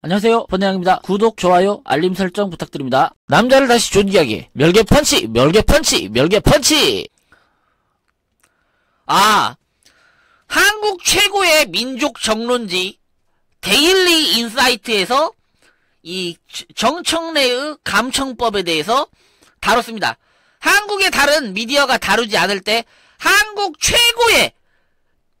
안녕하세요, 번양입니다. 구독, 좋아요, 알림 설정 부탁드립니다. 남자를 다시 존귀하게 멸개 펀치, 멸개 펀치, 멸개 펀치. 한국 최고의 민족 정론지 데일리 인사이트에서 이 정청래의 감청법에 대해서 다뤘습니다. 한국의 다른 미디어가 다루지 않을 때 한국 최고의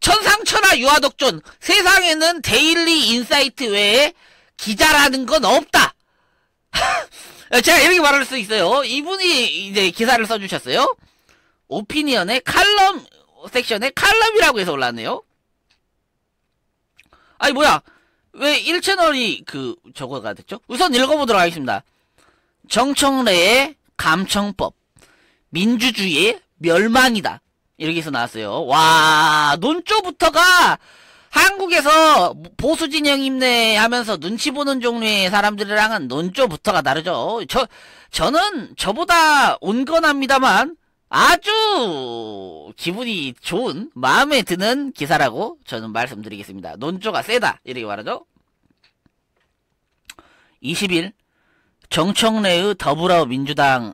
천상천하 유아독존, 세상에는 데일리 인사이트 외에 기자라는 건 없다. 제가 이렇게 말할 수 있어요. 이분이 이제 기사를 써주셨어요. 오피니언의 칼럼 섹션에 칼럼이라고 해서 올랐네요. 아니 뭐야, 왜 1채널이 저거가 됐죠? 우선 읽어보도록 하겠습니다. 정청래의 감청법, 민주주의의 멸망이다, 이렇게 해서 나왔어요. 와, 논조부터가 한국에서 보수 진영 임내하면서 눈치 보는 종류의 사람들이랑은 논조부터가 다르죠. 저는 저보다 온건합니다만 아주 기분이 좋은, 마음에 드는 기사라고 저는 말씀드리겠습니다. 논조가 세다, 이렇게 말하죠. 20일 정청래 더불어민주당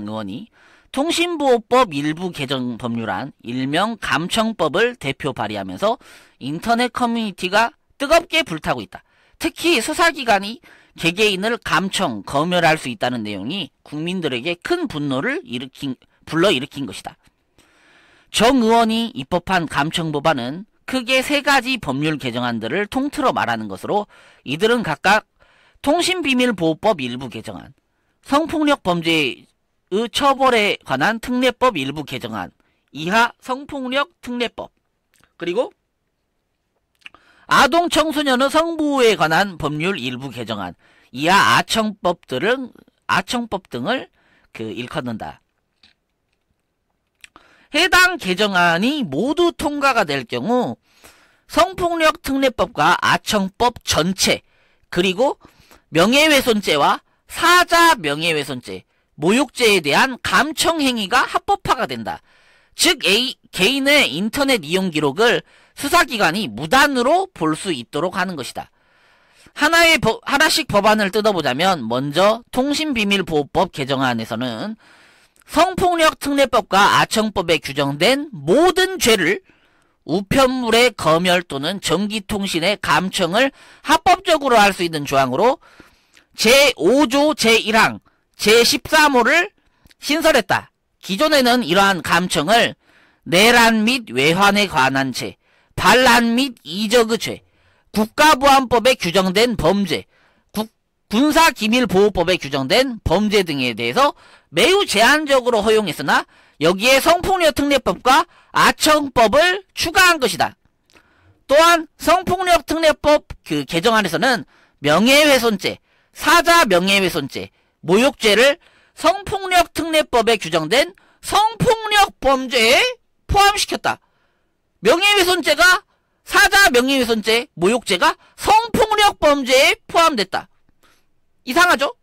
의원이 통신보호법 일부 개정 법률안 일명 감청법을 대표 발의하면서 인터넷 커뮤니티가 뜨겁게 불타고 있다. 특히 수사기관이 개개인을 감청, 검열할 수 있다는 내용이 국민들에게 큰 분노를 불러일으킨 것이다. 정 의원이 입법한 감청법안은 크게 3가지 법률 개정안들을 통틀어 말하는 것으로, 이들은 각각 통신비밀보호법 일부 개정안, 성폭력 범죄의 처벌에 관한 특례법 일부 개정안, 이하 성폭력 특례법, 그리고 아동 청소년의 성보호에 관한 법률 일부 개정안, 이하 아청법 등을 일컫는다. 해당 개정안이 모두 통과가 될 경우 성폭력 특례법과 아청법 전체, 그리고 명예훼손죄와 사자 명예훼손죄, 모욕죄에 대한 감청행위가 합법화가 된다. 즉 개인의 인터넷 이용 기록을 수사기관이 무단으로 볼 수 있도록 하는 것이다. 하나씩 법안을 뜯어보자면, 먼저 통신비밀보호법 개정안에서는 성폭력 특례법과 아청법에 규정된 모든 죄를 우편물의 검열 또는 전기통신의 감청을 합법적으로 할 수 있는 조항으로 제5조 제1항 제13호를 신설했다. 기존에는 이러한 감청을 내란 및 외환에 관한 죄, 반란 및 이적의 죄, 국가보안법에 규정된 범죄, 군사기밀보호법에 규정된 범죄 등에 대해서 매우 제한적으로 허용했으나, 여기에 성폭력 특례법과 아청법을 추가한 것이다. 또한 성폭력 특례법 개정안에서는 명예훼손죄, 사자 명예훼손죄, 모욕죄를 성폭력 특례법에 규정된 성폭력 범죄에 포함시켰다. 명예훼손죄가 사자 명예훼손죄, 모욕죄가 성폭력 범죄에 포함됐다. 이상하죠?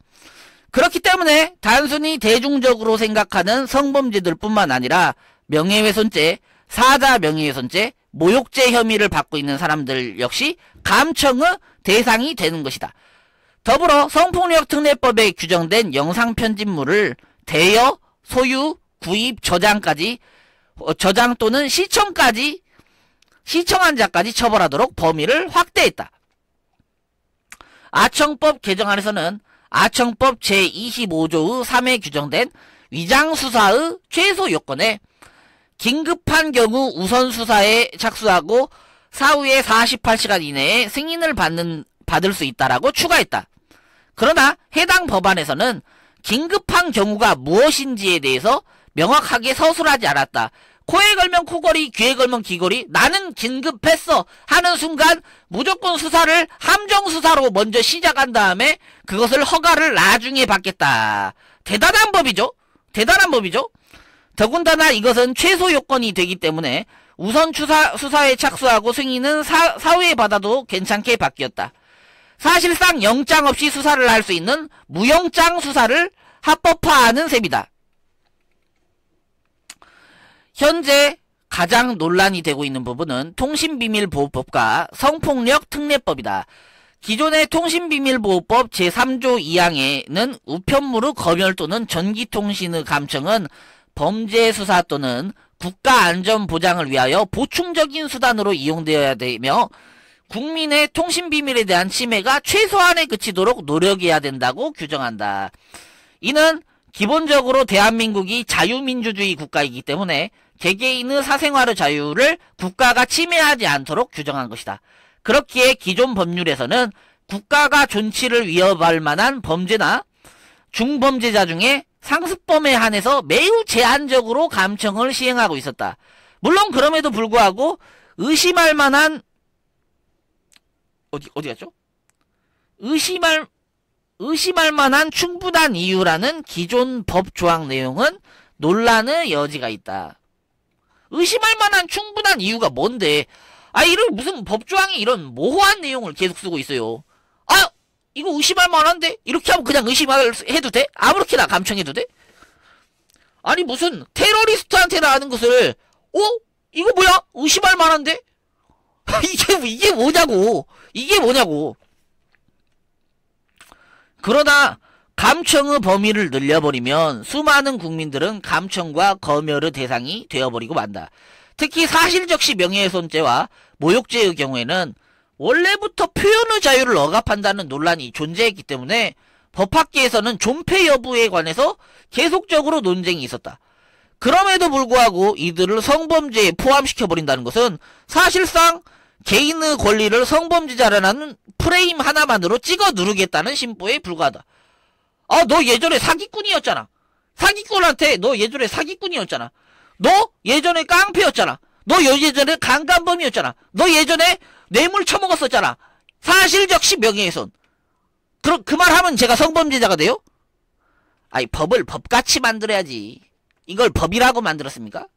그렇기 때문에 단순히 대중적으로 생각하는 성범죄들 뿐만 아니라 명예훼손죄, 사자 명예훼손죄, 모욕죄 혐의를 받고 있는 사람들 역시 감청의 대상이 되는 것이다. 더불어 성폭력 특례법에 규정된 영상 편집물을 대여, 소유, 구입, 저장 또는 시청한 자까지 처벌하도록 범위를 확대했다. 아청법 개정안에서는 아청법 제25조의 3에 규정된 위장수사의 최소 요건에 긴급한 경우 우선 수사에 착수하고 사후에 48시간 이내에 승인을 받을 수 있다라고 추가했다. 그러나 해당 법안에서는 긴급한 경우가 무엇인지에 대해서 명확하게 서술하지 않았다. 코에 걸면 코걸이, 귀에 걸면 귀걸이, 나는 긴급했어 하는 순간 무조건 수사를 함정수사로 먼저 시작한 다음에 그것을 허가를 나중에 받겠다. 대단한 법이죠. 더군다나 이것은 최소 요건이 되기 때문에 우선 수사에 착수하고 승인은 사후에 받아도 괜찮게 바뀌었다. 사실상 영장 없이 수사를 할 수 있는 무영장 수사를 합법화하는 셈이다. 현재 가장 논란이 되고 있는 부분은 통신비밀보호법과 성폭력 특례법이다. 기존의 통신비밀보호법 제3조 2항에는 우편물의 검열 또는 전기통신의 감청은 범죄 수사 또는 국가안전보장을 위하여 보충적인 수단으로 이용되어야 되며 국민의 통신비밀에 대한 침해가 최소한에 그치도록 노력해야 된다고 규정한다. 이는 기본적으로 대한민국이 자유민주주의 국가이기 때문에 개개인의 사생활의 자유를 국가가 침해하지 않도록 규정한 것이다. 그렇기에 기존 법률에서는 국가가 존치를 위협할 만한 범죄나 중범죄자 중에 상습범에 한해서 매우 제한적으로 감청을 시행하고 있었다. 물론 그럼에도 불구하고 의심할 만한 어디 갔죠? 의심할 만한 충분한 이유라는 기존 법 조항 내용은 논란의 여지가 있다. 의심할 만한 충분한 이유가 뭔데? 이런 무슨 법조항이 이런 모호한 내용을 계속 쓰고 있어요. 이거 의심할 만한데? 이렇게 하면 그냥 의심해도 돼? 아무렇게나 감청해도 돼? 아니 무슨 테러리스트한테나 하는 것을 이거 뭐야? 의심할 만한데? 이게 뭐냐고. 이게 뭐냐고. 그러다 감청의 범위를 늘려버리면 수많은 국민들은 감청과 검열의 대상이 되어버리고 만다. 특히 사실적시 명예훼손죄와 모욕죄의 경우에는 원래부터 표현의 자유를 억압한다는 논란이 존재했기 때문에 법학계에서는 존폐 여부에 관해서 계속적으로 논쟁이 있었다. 그럼에도 불구하고 이들을 성범죄에 포함시켜버린다는 것은 사실상 개인의 권리를 성범죄자라는 프레임 하나만으로 찍어 누르겠다는 심보에 불과하다. 너 예전에 사기꾼이었잖아. 사기꾼한테 너 예전에 사기꾼이었잖아. 너 예전에 깡패였잖아. 너 예전에 강간범이었잖아. 너 예전에 뇌물 처먹었었잖아. 사실적시 명예훼손. 그 말 하면 제가 성범죄자가 돼요? 법을 법같이 만들어야지. 이걸 법이라고 만들었습니까?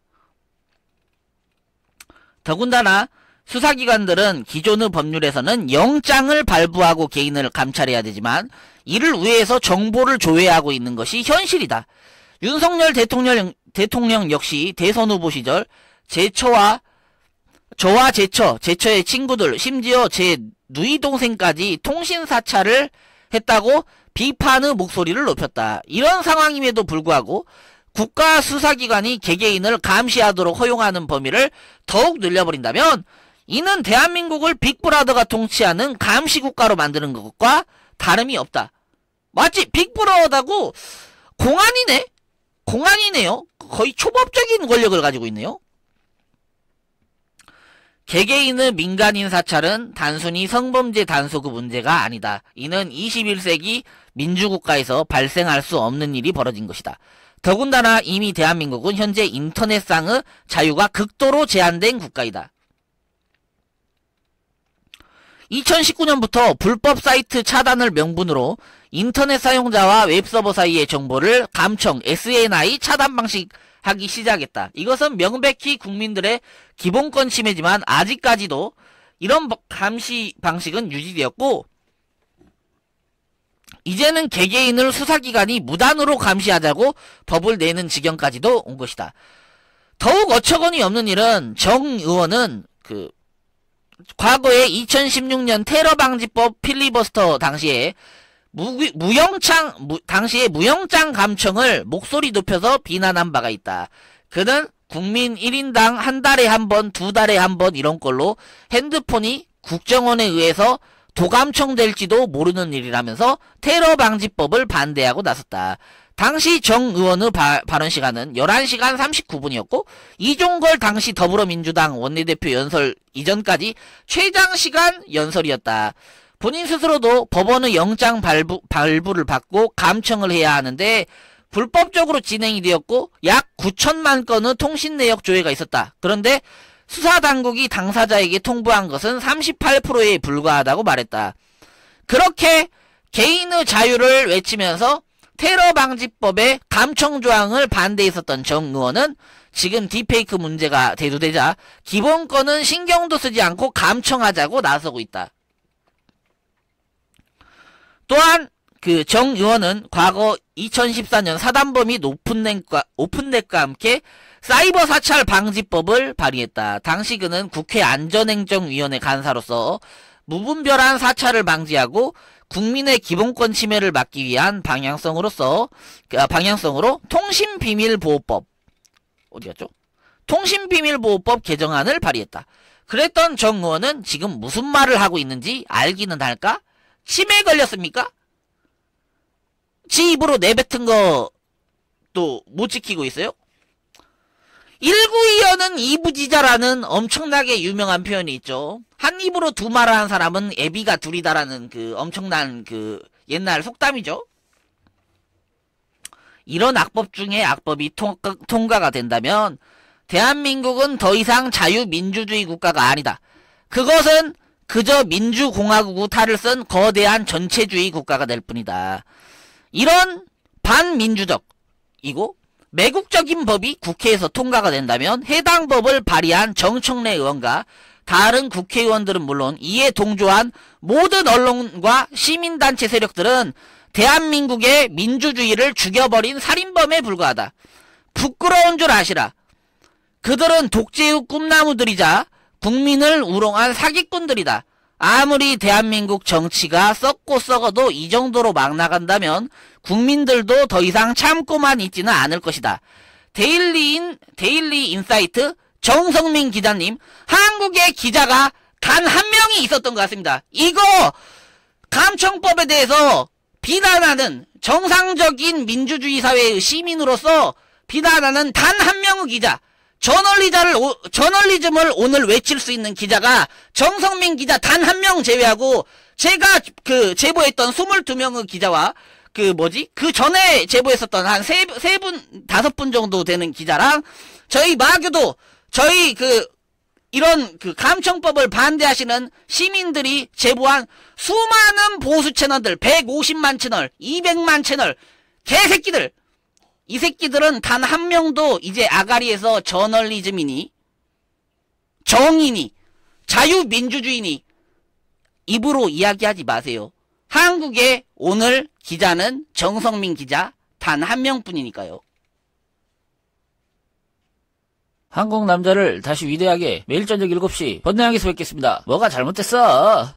더군다나 수사기관들은 기존의 법률에서는 영장을 발부하고 개인을 감찰해야 되지만 이를 위해서 정보를 조회하고 있는 것이 현실이다. 윤석열 대통령 역시 대선 후보 시절 저와 제처의 친구들, 심지어 제 누이 동생까지 통신 사찰을 했다고 비판의 목소리를 높였다. 이런 상황임에도 불구하고 국가 수사기관이 개개인을 감시하도록 허용하는 범위를 더욱 늘려버린다면 이는 대한민국을 빅브라더가 통치하는 감시국가로 만드는 것과 다름이 없다. 마치 빅브라더고 공안이네요. 거의 초법적인 권력을 가지고 있네요. 개개인의 민간인 사찰은 단순히 성범죄 단속의 문제가 아니다. 이는 21세기 민주국가에서 발생할 수 없는 일이 벌어진 것이다. 더군다나 이미 대한민국은 현재 인터넷상의 자유가 극도로 제한된 국가이다. 2019년부터 불법 사이트 차단을 명분으로 인터넷 사용자와 웹서버 사이의 정보를 감청, SNI 차단 방식 하기 시작했다. 이것은 명백히 국민들의 기본권 침해지만 아직까지도 이런 감시 방식은 유지되었고 이제는 개개인을 수사기관이 무단으로 감시하자고 법을 내는 지경까지도 온 것이다. 더욱 어처구니 없는 일은 정 의원은 과거에 2016년 테러방지법 필리버스터 당시에 당시에 무영장 감청을 목소리 높여서 비난한 바가 있다. 그는 국민 1인당 한 달에 한 번, 두 달에 한 번 이런 걸로 핸드폰이 국정원에 의해서 도감청될지도 모르는 일이라면서 테러방지법을 반대하고 나섰다. 당시 정 의원의 발언 시간은 11시간 39분이었고 이종걸 당시 더불어민주당 원내대표 연설 이전까지 최장시간 연설이었다. 본인 스스로도 법원의 영장 발부를 받고 감청을 해야 하는데 불법적으로 진행이 되었고 약 9천만 건의 통신 내역 조회가 있었다. 그런데 수사당국이 당사자에게 통보한 것은 38%에 불과하다고 말했다. 그렇게 개인의 자유를 외치면서 테러방지법의 감청조항을 반대했었던 정 의원은 지금 딥페이크 문제가 대두되자 기본권은 신경도 쓰지 않고 감청하자고 나서고 있다. 또한 정 의원은 과거 2014년 사단법 및 오픈넷과 함께 사이버 사찰 방지법을 발의했다. 당시 그는 국회 안전행정위원회 간사로서 무분별한 사찰을 방지하고 국민의 기본권 침해를 막기 위한 방향성으로 통신비밀보호법 어디갔죠? 통신비밀보호법 개정안을 발의했다. 그랬던 정 의원은 지금 무슨 말을 하고 있는지 알기는 할까? 치매에 걸렸습니까? 지 입으로 내뱉은 거 또 못 지키고 있어요? 1구이어는 이부지자라는 엄청나게 유명한 표현이 있죠. 한 입으로 두 말을 한 사람은 애비가 둘이다라는 그 엄청난 그 옛날 속담이죠. 이런 악법 중에 악법이 통과가 된다면 대한민국은 더 이상 자유민주주의 국가가 아니다. 그것은 그저 민주공화국의 탈을 쓴 거대한 전체주의 국가가 될 뿐이다. 이런 반민주적이고 매국적인 법이 국회에서 통과가 된다면 해당 법을 발의한 정청래 의원과 다른 국회의원들은 물론 이에 동조한 모든 언론과 시민단체 세력들은 대한민국의 민주주의를 죽여버린 살인범에 불과하다. 부끄러운 줄 아시라. 그들은 독재의 꿈나무들이자 국민을 우롱한 사기꾼들이다. 아무리 대한민국 정치가 썩고 썩어도 이 정도로 막 나간다면 국민들도 더 이상 참고만 있지는 않을 것이다. 데일리 인사이트 정성민 기자님, 한국의 기자가 단 한 명이 있었던 것 같습니다. 이거 감청법에 대해서 비난하는 정상적인 민주주의 사회의 시민으로서 비난하는 단 한 명의 기자, 저널리즘을 오늘 외칠 수 있는 기자가 정성민 기자 단 한 명 제외하고 제가 그 제보했던 22명의 기자와 그 전에 제보했었던 한 3분, 5분 정도 되는 기자랑 저희 마교도 저희 이런 감청법을 반대하시는 시민들이 제보한 수많은 보수 채널들, 150만 채널, 200만 채널, 개새끼들, 이 새끼들은 단 한 명도 이제 아가리에서 저널리즘이니 정의니 자유민주주의니 입으로 이야기하지 마세요. 한국의 오늘 기자는 정성민 기자 단 한 명뿐이니까요. 한국 남자를 다시 위대하게 매일 저녁 7시 번뇌하게서 뵙겠습니다. 뭐가 잘못됐어?